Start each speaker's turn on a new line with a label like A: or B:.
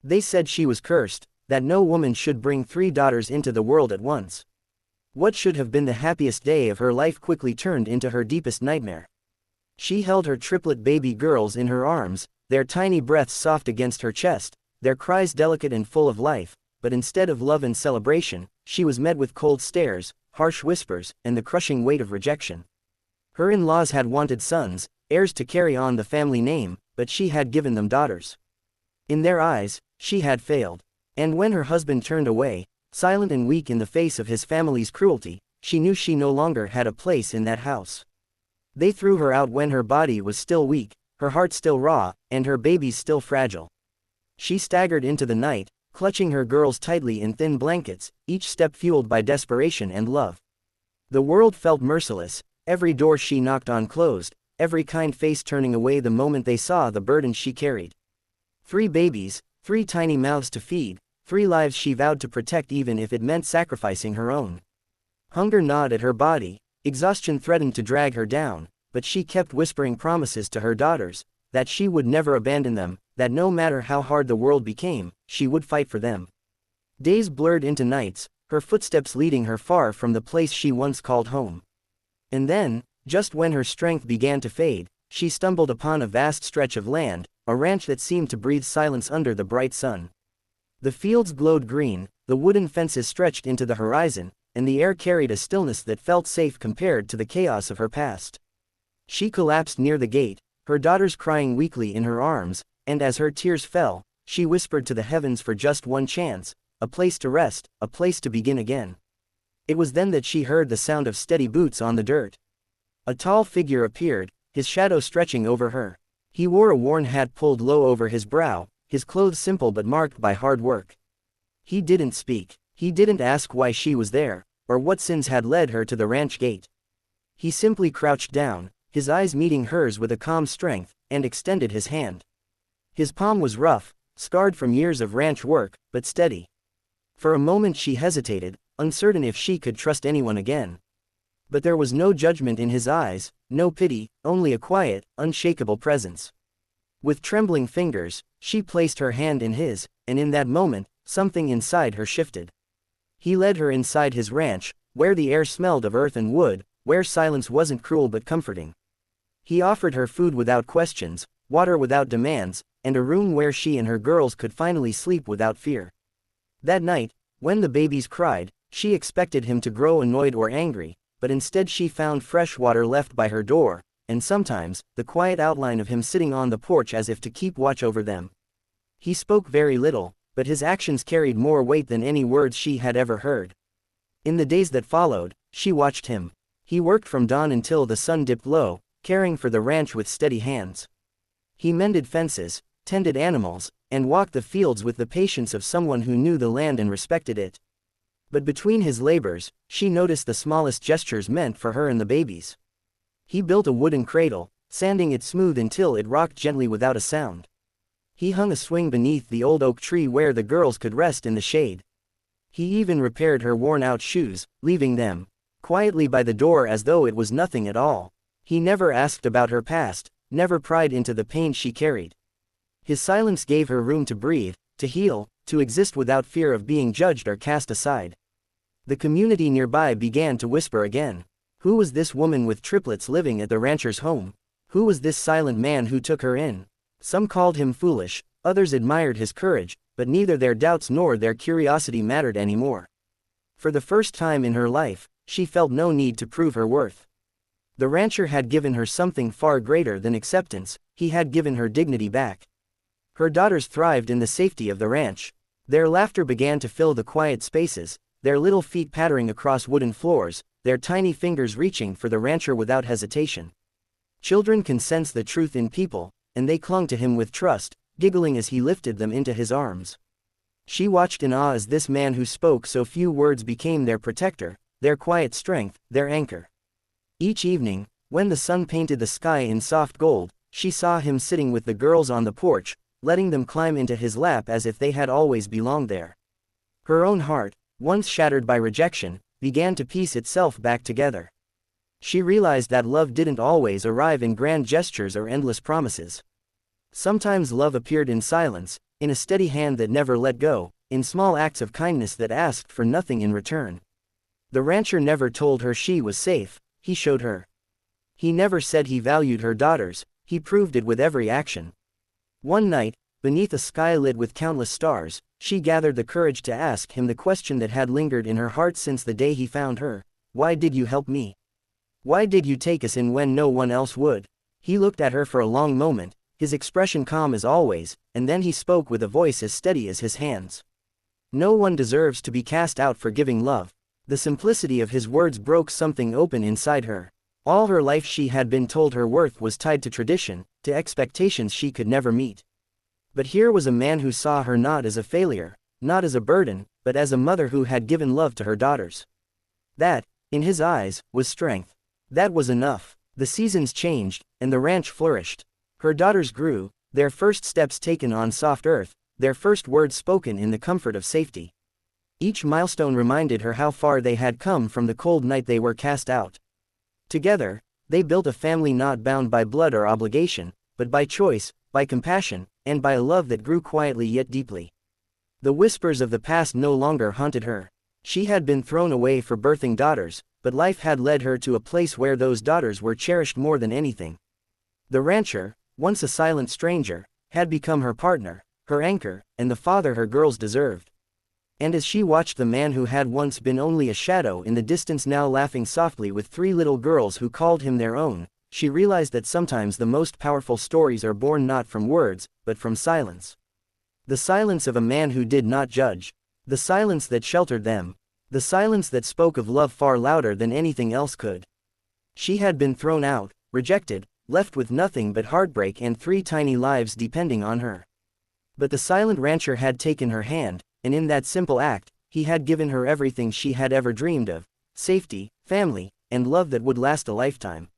A: They said she was cursed, that no woman should bring 3 daughters into the world at once. What should have been the happiest day of her life quickly turned into her deepest nightmare. She held her triplet baby girls in her arms, their tiny breaths soft against her chest, their cries delicate and full of life, but instead of love and celebration, she was met with cold stares, harsh whispers, and the crushing weight of rejection. Her in-laws had wanted sons, heirs to carry on the family name, but she had given them daughters. In their eyes, she had failed. And when her husband turned away, silent and weak in the face of his family's cruelty, she knew she no longer had a place in that house. They threw her out when her body was still weak, her heart still raw, and her babies still fragile. She staggered into the night, clutching her girls tightly in thin blankets, each step fueled by desperation and love. The world felt merciless, every door she knocked on closed, every kind face turning away the moment they saw the burden she carried. 3 babies, 3 tiny mouths to feed, 3 lives she vowed to protect even if it meant sacrificing her own. Hunger gnawed at her body, exhaustion threatened to drag her down, but she kept whispering promises to her daughters, that she would never abandon them, that no matter how hard the world became, she would fight for them. Days blurred into nights, her footsteps leading her far from the place she once called home. And then, just when her strength began to fade, she stumbled upon a vast stretch of land, a ranch that seemed to breathe silence under the bright sun. The fields glowed green, the wooden fences stretched into the horizon, and the air carried a stillness that felt safe compared to the chaos of her past. She collapsed near the gate, her daughters crying weakly in her arms, and as her tears fell, she whispered to the heavens for just one chance, a place to rest, a place to begin again. It was then that she heard the sound of steady boots on the dirt. A tall figure appeared, his shadow stretching over her. He wore a worn hat pulled low over his brow, his clothes simple but marked by hard work. He didn't speak. He didn't ask why she was there, or what sins had led her to the ranch gate. He simply crouched down, his eyes meeting hers with a calm strength, and extended his hand. His palm was rough, scarred from years of ranch work, but steady. For a moment she hesitated, uncertain if she could trust anyone again. But there was no judgment in his eyes, no pity, only a quiet, unshakable presence. With trembling fingers, she placed her hand in his, and in that moment, something inside her shifted. He led her inside his ranch, where the air smelled of earth and wood, where silence wasn't cruel but comforting. He offered her food without questions, water without demands, and a room where she and her girls could finally sleep without fear. That night, when the babies cried, she expected him to grow annoyed or angry, but instead she found fresh water left by her door, and sometimes, the quiet outline of him sitting on the porch as if to keep watch over them. He spoke very little, but his actions carried more weight than any words she had ever heard. In the days that followed, she watched him. He worked from dawn until the sun dipped low, caring for the ranch with steady hands. He mended fences, tended animals, and walked the fields with the patience of someone who knew the land and respected it. But between his labors, she noticed the smallest gestures meant for her and the babies. He built a wooden cradle, sanding it smooth until it rocked gently without a sound. He hung a swing beneath the old oak tree where the girls could rest in the shade. He even repaired her worn-out shoes, leaving them quietly by the door as though it was nothing at all. He never asked about her past, never pried into the pain she carried. His silence gave her room to breathe, to heal, to exist without fear of being judged or cast aside. The community nearby began to whisper again. Who was this woman with triplets living at the rancher's home? Who was this silent man who took her in? Some called him foolish, others admired his courage, but neither their doubts nor their curiosity mattered anymore. For the first time in her life, she felt no need to prove her worth. The rancher had given her something far greater than acceptance, he had given her dignity back. Her daughters thrived in the safety of the ranch. Their laughter began to fill the quiet spaces, their little feet pattering across wooden floors, their tiny fingers reaching for the rancher without hesitation. Children can sense the truth in people, and they clung to him with trust, giggling as he lifted them into his arms. She watched in awe as this man who spoke so few words became their protector, their quiet strength, their anchor. Each evening, when the sun painted the sky in soft gold, she saw him sitting with the girls on the porch, letting them climb into his lap as if they had always belonged there. Her own heart, once shattered by rejection, began to piece itself back together. She realized that love didn't always arrive in grand gestures or endless promises. Sometimes love appeared in silence, in a steady hand that never let go, in small acts of kindness that asked for nothing in return. The rancher never told her she was safe, he showed her. He never said he valued her daughters, he proved it with every action. One night, beneath a sky lit with countless stars, she gathered the courage to ask him the question that had lingered in her heart since the day he found her: "Why did you help me? Why did you take us in when no one else would?" He looked at her for a long moment, his expression calm as always, and then he spoke with a voice as steady as his hands. "No one deserves to be cast out for giving love." The simplicity of his words broke something open inside her. All her life she had been told her worth was tied to tradition, to expectations she could never meet. But here was a man who saw her not as a failure, not as a burden, but as a mother who had given love to her daughters. That, in his eyes, was strength. That was enough. The seasons changed, and the ranch flourished. Her daughters grew, their first steps taken on soft earth, their first words spoken in the comfort of safety. Each milestone reminded her how far they had come from the cold night they were cast out. Together, they built a family not bound by blood or obligation, but by choice, by compassion, and by a love that grew quietly yet deeply. The whispers of the past no longer haunted her. She had been thrown away for birthing daughters, but life had led her to a place where those daughters were cherished more than anything. The rancher, once a silent stranger, had become her partner, her anchor, and the father her girls deserved. And as she watched the man who had once been only a shadow in the distance now laughing softly with 3 little girls who called him their own, she realized that sometimes the most powerful stories are born not from words, but from silence. The silence of a man who did not judge. The silence that sheltered them. The silence that spoke of love far louder than anything else could. She had been thrown out, rejected, left with nothing but heartbreak and 3 tiny lives depending on her. But the silent rancher had taken her hand, and in that simple act, he had given her everything she had ever dreamed of: safety, family, and love that would last a lifetime.